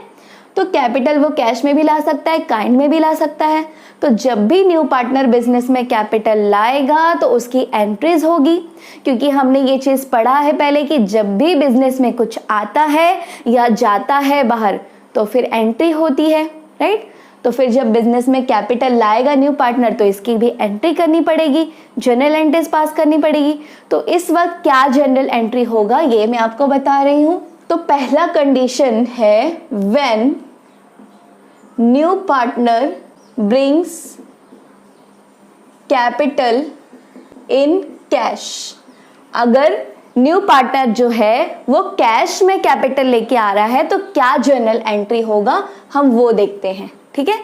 तो कैपिटल वो कैश में भी ला सकता है, काइंड में भी ला सकता है। तो जब भी न्यू पार्टनर बिजनेस में कैपिटल लाएगा तो उसकी एंट्रीज होगी, क्योंकि हमने ये चीज पढ़ा है पहले कि जब भी बिजनेस में कुछ आता है या जाता है बाहर तो फिर एंट्री होती है, राइट। तो फिर जब बिजनेस में कैपिटल लाएगा न्यू पार्टनर तो इसकी भी एंट्री करनी पड़ेगी, जनरल एंट्रीज पास करनी पड़ेगी। तो इस वक्त क्या जनरल एंट्री होगा ये मैं आपको बता रही हूं। तो पहला कंडीशन है when new partner brings capital in cash. अगर न्यू पार्टनर जो है वो कैश में कैपिटल लेके आ रहा है तो क्या जर्नल एंट्री होगा हम वो देखते हैं। ठीक है,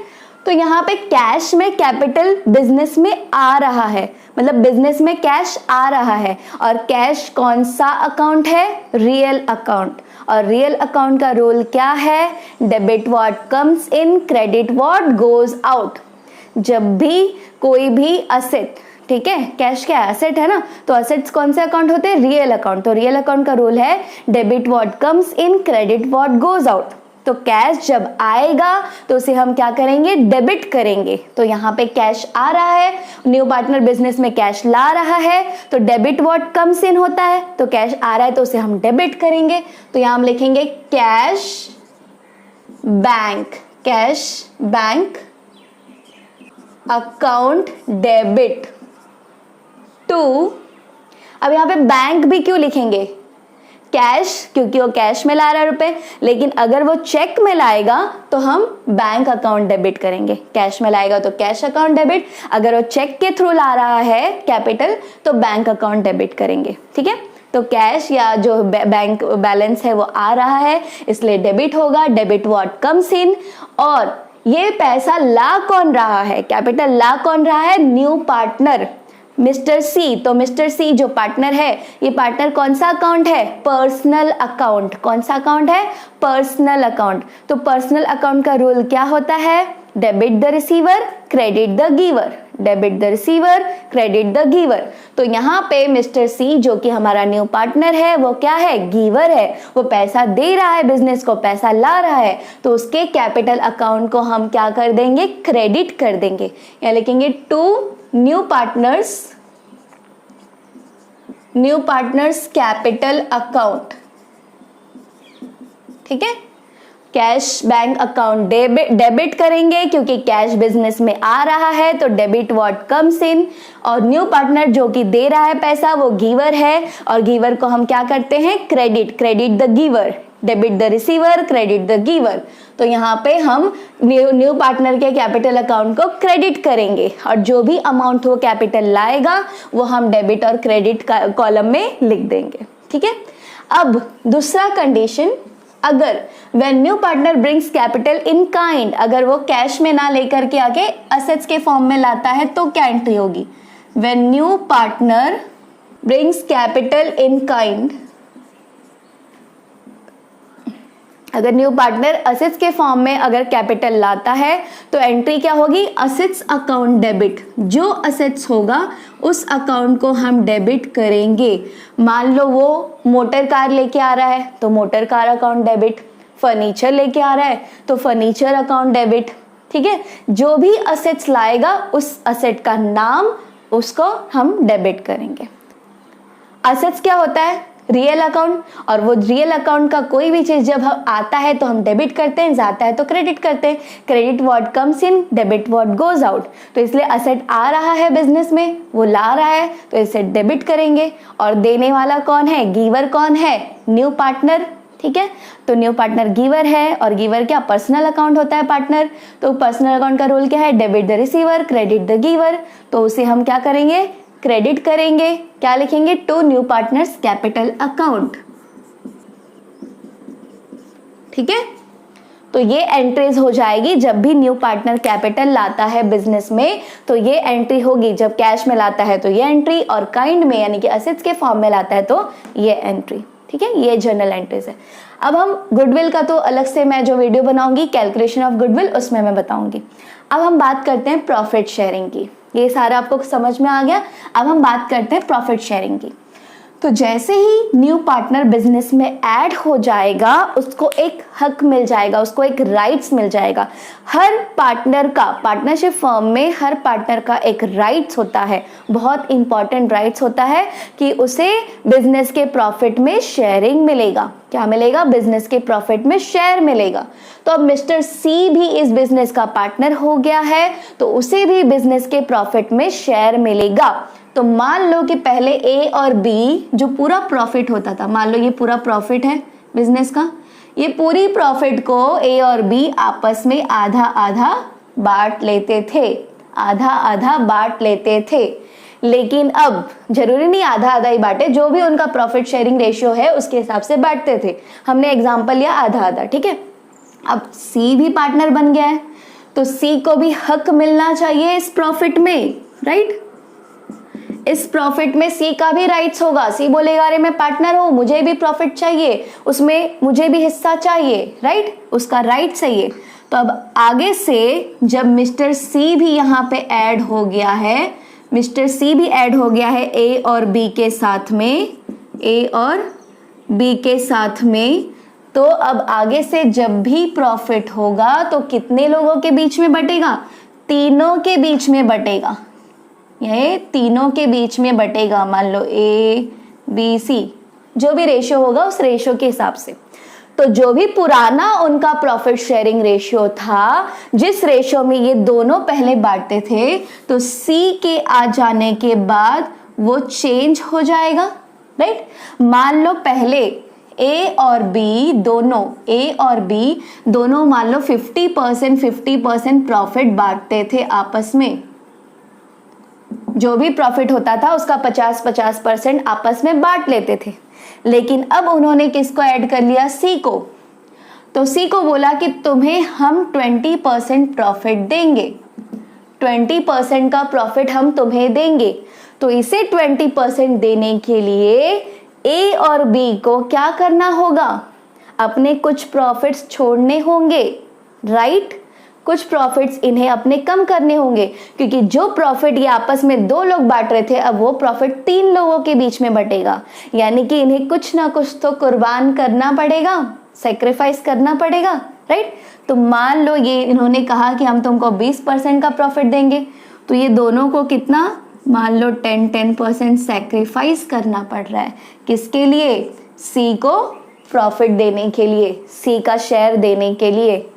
तो यहाँ पे कैश में कैपिटल बिजनेस में आ रहा है, मतलब बिजनेस में कैश आ रहा है, और कैश कौन सा अकाउंट है, रियल अकाउंट। और रियल अकाउंट का रूल क्या है, debit what comes in, credit what goes out. जब भी कोई भी असेट, ठीक है, कैश क्या एसेट है ना, तो असेट्स कौन से अकाउंट होते हैं, रियल अकाउंट। तो रियल अकाउंट का रूल है debit what comes in, credit what goes out. तो कैश जब आएगा तो उसे हम क्या करेंगे, डेबिट करेंगे। तो यहाँ पे कैश आ रहा है, न्यू पार्टनर बिजनेस में कैश ला रहा है, तो डेबिट व्हाट कम्स इन होता है, तो कैश आ रहा है तो उसे हम डेबिट करेंगे। तो यहाँ हम लिखेंगे cash bank, cash bank account debit to. अब यहाँ पे बैंक भी क्यों लिखेंगे, कैश, क्योंकि वो कैश में ला रहा है रुपए, लेकिन अगर वो चेक में लाएगा तो हम बैंक अकाउंट डेबिट करेंगे। कैश में लाएगा तो कैश अकाउंट डेबिट, अगर वो चेक के थ्रू ला रहा है कैपिटल तो बैंक अकाउंट डेबिट करेंगे। ठीक है, तो कैश या जो बैंक बैलेंस है वो आ रहा है इसलिए डेबिट होगा, डेबिट व्हाट कम्स इन। और ये पैसा ला कौन रहा है, कैपिटल ला कौन रहा है, न्यू पार्टनर मिस्टर सी। तो मिस्टर सी जो पार्टनर है, ये पार्टनर कौन सा अकाउंट है, पर्सनल अकाउंट। कौन सा अकाउंट है, पर्सनल अकाउंट। तो पर्सनल अकाउंट का रूल क्या होता है, debit the receiver, credit the giver, debit the receiver, credit the giver. तो यहाँ पे मिस्टर सी जो कि हमारा न्यू पार्टनर है वो क्या है, गिवर है, वो पैसा दे रहा है बिजनेस को, पैसा ला रहा है, तो उसके कैपिटल अकाउंट को हम क्या कर देंगे, क्रेडिट कर देंगे। यहाँ लिखेंगे to new partners capital account. ठीक है, कैश बैंक अकाउंट डेबिट करेंगे क्योंकि कैश बिजनेस में आ रहा है तो डेबिट व्हाट कम्स इन, और न्यू पार्टनर जो कि दे रहा है पैसा वो गिवर है, और गिवर को हम क्या करते हैं, credit, credit the giver, debit the receiver, credit the giver. तो यहाँ पे हम न्यू पार्टनर के कैपिटल अकाउंट को क्रेडिट करेंगे, और जो भी अमाउंट वो कैपिटल लाएगा वो हम डेबिट और क्रेडिट कॉलम में लिख देंगे। ठीक है, अब दूसरा कंडीशन, अगर when new partner brings capital in kind, अगर वो कैश में ना लेकर के आके असेट्स के फॉर्म में लाता है तो क्या एंट्री होगी, when new partner brings capital in kind अगर न्यू पार्टनर असेट्स के फॉर्म में अगर कैपिटल लाता है तो एंट्री क्या होगी, असेट्स अकाउंट डेबिट। जो असेट्स होगा उस अकाउंट को हम डेबिट करेंगे। मान लो वो मोटर कार लेके आ रहा है तो motor car account debit, furniture लेके आ रहा है तो फर्नीचर अकाउंट डेबिट। ठीक है, जो भी असेट्स लाएगा उस असेट का नाम उसको हम डेबिट करेंगे। असेट्स क्या होता है, रियल अकाउंट, और वो रियल अकाउंट का कोई भी चीज जब हम आता है तो हम डेबिट करते हैं, जाता है तो क्रेडिट करते हैं। Credit what comes in, debit what goes out. तो इसलिए असेट आ रहा है बिजनेस में, वो ला रहा है तो इसे डेबिट करेंगे। और देने वाला कौन है, गिवर कौन है, न्यू पार्टनर। ठीक है, तो न्यू पार्टनर गिवर है, और गिवर क्या, पर्सनल अकाउंट होता है पार्टनर। तो पर्सनल अकाउंट का रूल क्या है, debit the receiver credit the giver. तो उसे हम क्या करेंगे, क्रेडिट करेंगे। क्या लिखेंगे, to new partners capital account. ठीक है, तो ये एंट्रीज हो जाएगी जब भी न्यू पार्टनर कैपिटल लाता है बिजनेस में तो ये एंट्री होगी। जब कैश में लाता है तो ये एंट्री, और काइंड में यानी कि असेट्स के फॉर्म में लाता है तो ये एंट्री। ठीक है, ये जनरल एंट्रीज है। अब हम गुडविल का तो अलग से मैं जो वीडियो बनाऊंगी कैलकुलेशन ऑफ गुडविल उसमें मैं बताऊंगी। अब हम बात करते हैं प्रॉफिट शेयरिंग की। ये सारा आपको समझ में आ गया। अब हम बात करते हैं प्रॉफिट शेयरिंग की। तो जैसे ही न्यू पार्टनर बिजनेस में ऐड हो जाएगा उसको एक हक मिल जाएगा, उसको एक राइट्स मिल जाएगा। हर पार्टनर का, पार्टनरशिप फर्म में हर पार्टनर का एक राइट्स होता है, बहुत इंपॉर्टेंट राइट्स होता है कि उसे बिजनेस के प्रॉफिट में शेयरिंग मिलेगा। क्या मिलेगा, बिजनेस के प्रॉफिट में शेयर मिलेगा। तो अब मिस्टर सी भी इस बिजनेस का पार्टनर हो गया है तो उसे भी बिजनेस के प्रॉफिट में शेयर मिलेगा। तो मान लो कि पहले ए और बी जो पूरा प्रॉफिट होता था, मान लो ये पूरा प्रॉफिट है बिजनेस का, ये पूरी प्रॉफिट को ए और बी आपस में आधा आधा बांट लेते थे, आधा आधा बांट लेते थे। लेकिन अब जरूरी नहीं आधा आधा ही बांटे, जो भी उनका प्रॉफिट शेयरिंग रेशियो है उसके हिसाब से बांटते थे। हमने एग्जांपल लिया आधा आधा। ठीक है, अब सी भी पार्टनर बन गया है तो सी को भी हक मिलना चाहिए इस प्रॉफिट में, राइट। इस प्रॉफिट में सी का भी राइट्स होगा। सी बोलेगा अरे मैं पार्टनर हूं, मुझे भी प्रॉफिट चाहिए, उसमें मुझे भी हिस्सा चाहिए, राइट, उसका राइट्स है ये। तो अब आगे से जब मिस्टर सी भी यहाँ पे ऐड हो गया है, मिस्टर सी भी ऐड हो गया है ए और बी के साथ में, ए और बी के साथ में, तो अब आगे से जब भी प्रॉफिट होगा तो कितने लोगों के बीच में बटेगा, तीनों के बीच में बटेगा। ये तीनों के बीच में बटेगा। मान लो ए बी सी जो भी रेशियो होगा उस रेशियो के हिसाब से। तो जो भी पुराना उनका प्रॉफिट शेयरिंग रेशियो था, जिस रेशियो में ये दोनों पहले बांटते थे, तो सी के आ जाने के बाद वो चेंज हो जाएगा, राइट। मान लो पहले ए और बी दोनों, ए और बी दोनों मान लो 50% प्रॉफिट बांटते थे आपस में। जो भी प्रॉफिट होता था उसका 50% आपस में बांट लेते थे। लेकिन अब उन्होंने किसको ऐड कर लिया, सी को। तो सी को बोला कि तुम्हें हम 20% प्रॉफिट देंगे, 20% का प्रॉफिट हम तुम्हें देंगे। तो इसे 20% देने के लिए ए और बी को क्या करना होगा, अपने कुछ प्रॉफिट्स छोड़ने होंगे, राइट। कुछ प्रॉफिट्स इन्हें अपने कम करने होंगे, क्योंकि जो प्रॉफिट ये आपस में दो लोग बांट रहे थे अब वो प्रॉफिट 3 लोगों के बीच में बटेगा। यानी कि इन्हें कुछ ना कुछ तो कुर्बान करना पड़ेगा, सैक्रिफाइस करना पड़ेगा, राइट। तो मान लो ये इन्होंने कहा कि हम तुमको 20% का प्रॉफिट देंगे, तो ये दोनों को कितना, मान लो 10% सैक्रिफाइस करना पड़ रहा है। किसके लिए, सी को प्रॉफिट देने के लिए, सी का शेयर देने के लिए।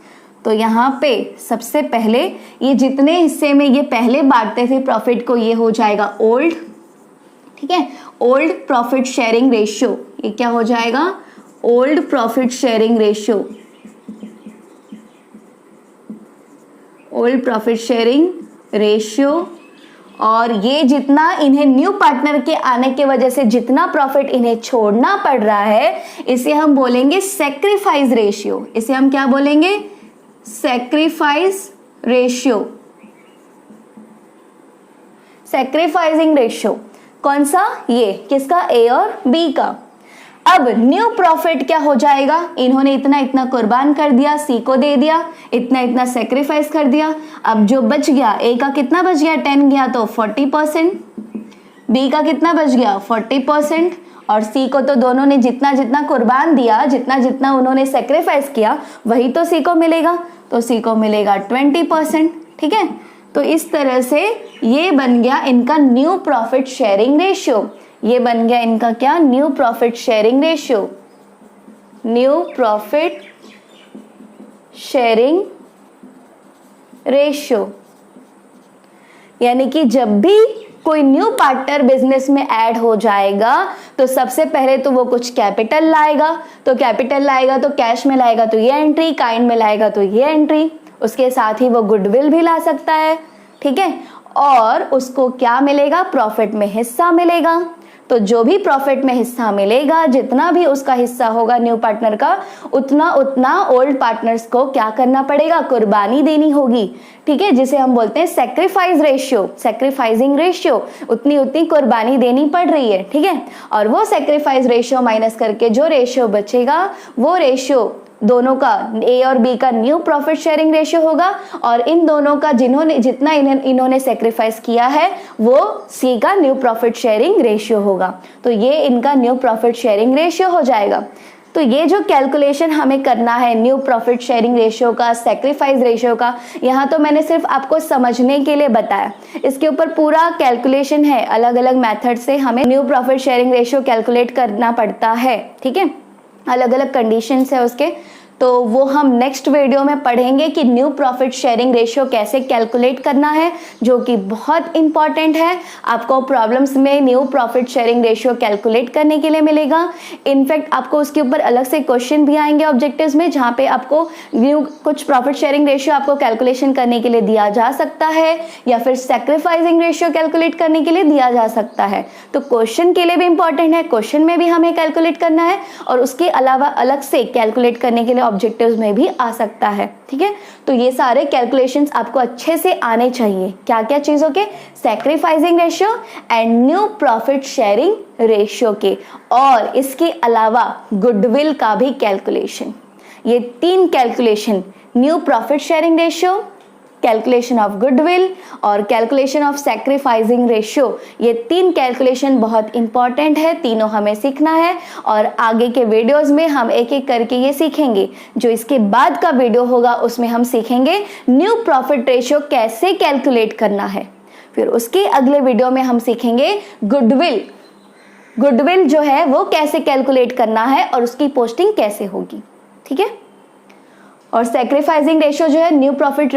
तो यहाँ पे सबसे पहले ये जितने हिस्से में ये पहले बांटते थे प्रॉफिट को, ये हो जाएगा ओल्ड, ठीक है, ओल्ड प्रॉफिट शेयरिंग रेशियो। ये क्या हो जाएगा, old profit sharing ratio, old profit sharing ratio. और ये जितना इन्हें न्यू पार्टनर के आने के वजह से जितना प्रॉफिट इन्हें छोड़ना पड़ रहा है, इसे हम बोलेंगे सैक्रिफाइस रेशियो। इसे हम क्या बोलेंगे, सैक्रिफाइस रेशियो, सैक्रिफाइसिंग रेशियो। कौन सा, ये किसका, ए और बी का। अब न्यू प्रॉफिट क्या हो जाएगा, इन्होंने इतना इतना कुर्बान कर दिया, सी को दे दिया, इतना इतना सेक्रीफाइस कर दिया। अब जो बच गया, ए का कितना बच गया, 10 गया तो 40%, बी का कितना बच गया 40%, और सी को तो दोनों ने जितना जितना कुर्बान दिया, जितना जितना उन्होंने सेक्रीफाइस किया वही तो सी को मिलेगा, तो सी को मिलेगा 20%। ठीक है, तो इस तरह से ये बन गया इनका न्यू प्रॉफिट शेयरिंग रेशियो। ये बन गया इनका क्या, new profit sharing ratio, new profit sharing ratio. यानी कि जब भी कोई न्यू पार्टनर बिजनेस में ऐड हो जाएगा तो सबसे पहले तो वो कुछ कैपिटल लाएगा, तो कैपिटल लाएगा तो कैश में लाएगा तो ये एंट्री, काइंड में लाएगा तो ये एंट्री, उसके साथ ही वो गुडविल भी ला सकता है। ठीक है, और उसको क्या मिलेगा, प्रॉफिट में हिस्सा मिलेगा। तो जो भी प्रॉफिट में हिस्सा मिलेगा, जितना भी उसका हिस्सा होगा न्यू पार्टनर का, उतना उतना ओल्ड पार्टनर्स को क्या करना पड़ेगा, कुर्बानी देनी होगी। ठीक है, जिसे हम बोलते हैं सेक्रीफाइस रेशियो, सेक्रीफाइसिंग रेशियो, उतनी उतनी कुर्बानी देनी पड़ रही है। ठीक है, और वो सेक्रीफाइस रेशियो माइनस करके जो रेशियो बचेगा, वो रेशियो दोनों का, ए और बी का न्यू प्रॉफिट शेयरिंग रेशियो होगा, और इन दोनों का जिन्होंने जितना इन्होंने सेक्रीफाइस किया है वो सी का न्यू प्रॉफिट शेयरिंग रेशियो होगा। तो ये इनका न्यू प्रॉफिट शेयरिंग रेशियो हो जाएगा। तो ये जो कैलकुलेशन हमें करना है न्यू प्रॉफिट शेयरिंग रेशियो का, सेक्रीफाइस रेशियो का, यहाँ तो मैंने सिर्फ आपको समझने के लिए बताया, इसके ऊपर पूरा कैलकुलेशन है, अलग अलग मेथड से हमें new profit sharing ratio calculate करना पड़ता है। ठीक है, अलग अलग कंडीशंस है उसके, तो वो हम नेक्स्ट वीडियो में पढ़ेंगे कि न्यू प्रॉफिट शेयरिंग रेशियो कैसे कैलकुलेट करना है, जो कि बहुत इंपॉर्टेंट है। आपको प्रॉब्लम्स में new profit sharing ratio calculate करने के लिए मिलेगा। इनफैक्ट आपको उसके ऊपर अलग से क्वेश्चन भी आएंगे ऑब्जेक्टिव्स में, जहाँ पे आपको न्यू कुछ प्रॉफिट शेयरिंग रेशियो आपको कैलकुलेशन करने के लिए दिया जा सकता है, या फिर सेक्रीफाइसिंग रेशियो कैलकुलेट करने के लिए दिया जा सकता है। तो क्वेश्चन के लिए भी इंपॉर्टेंट है, क्वेश्चन में भी हमें कैलकुलेट करना है, और उसके अलावा अलग से कैलकुलेट करने के लिए ऑब्जेक्टिव्स में भी आ सकता है। ठीक है, तो ये सारे कैलकुलेशंस आपको अच्छे से आने चाहिए। क्या क्या चीजों के, sacrificing ratio and new profit sharing ratio के, और इसके अलावा गुडविल का भी कैलकुलेशन। ये 3 calculation, new profit sharing ratio, calculation of goodwill और कैलकुलेशन ऑफ सेक्रीफाइसिंग रेशियो, ये 3 कैलकुलेशन बहुत इंपॉर्टेंट है, तीनों हमें सीखना है। और आगे के वीडियोस में हम एक एक करके ये सीखेंगे। जो इसके बाद का वीडियो होगा उसमें हम सीखेंगे न्यू प्रॉफिट रेशियो कैसे कैलकुलेट करना है। फिर उसके अगले वीडियो में हम सीखेंगे गुडविल, गुडविल जो है वो कैसे कैलकुलेट करना है और उसकी पोस्टिंग कैसे होगी। ठीक है, और सेक्रीफाइसिंग रेशियो जो है, न्यू प्रॉफिट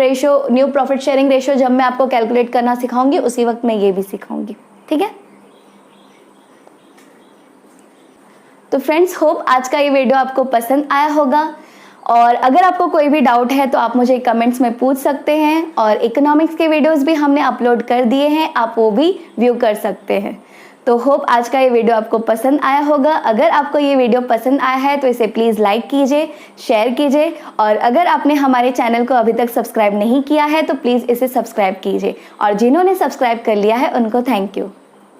शेयरिंग रेशियो जब मैं आपको कैलकुलेट करना सिखाऊंगी उसी वक्त मैं ये भी सिखाऊंगी। ठीक है, तो फ्रेंड्स होप आज का ये वीडियो आपको पसंद आया होगा, और अगर आपको कोई भी डाउट है तो आप मुझे कमेंट्स में पूछ सकते हैं, और इकोनॉमिक्स के वीडियोस भी हमने अपलोड कर दिए हैं, आप वो भी व्यू कर सकते हैं। तो होप आज का ये वीडियो आपको पसंद आया होगा। अगर आपको ये वीडियो पसंद आया है तो इसे प्लीज़ लाइक कीजिए, शेयर कीजिए, और अगर आपने हमारे चैनल को अभी तक सब्सक्राइब नहीं किया है तो प्लीज़ इसे सब्सक्राइब कीजिए, और जिन्होंने सब्सक्राइब कर लिया है उनको थैंक यू।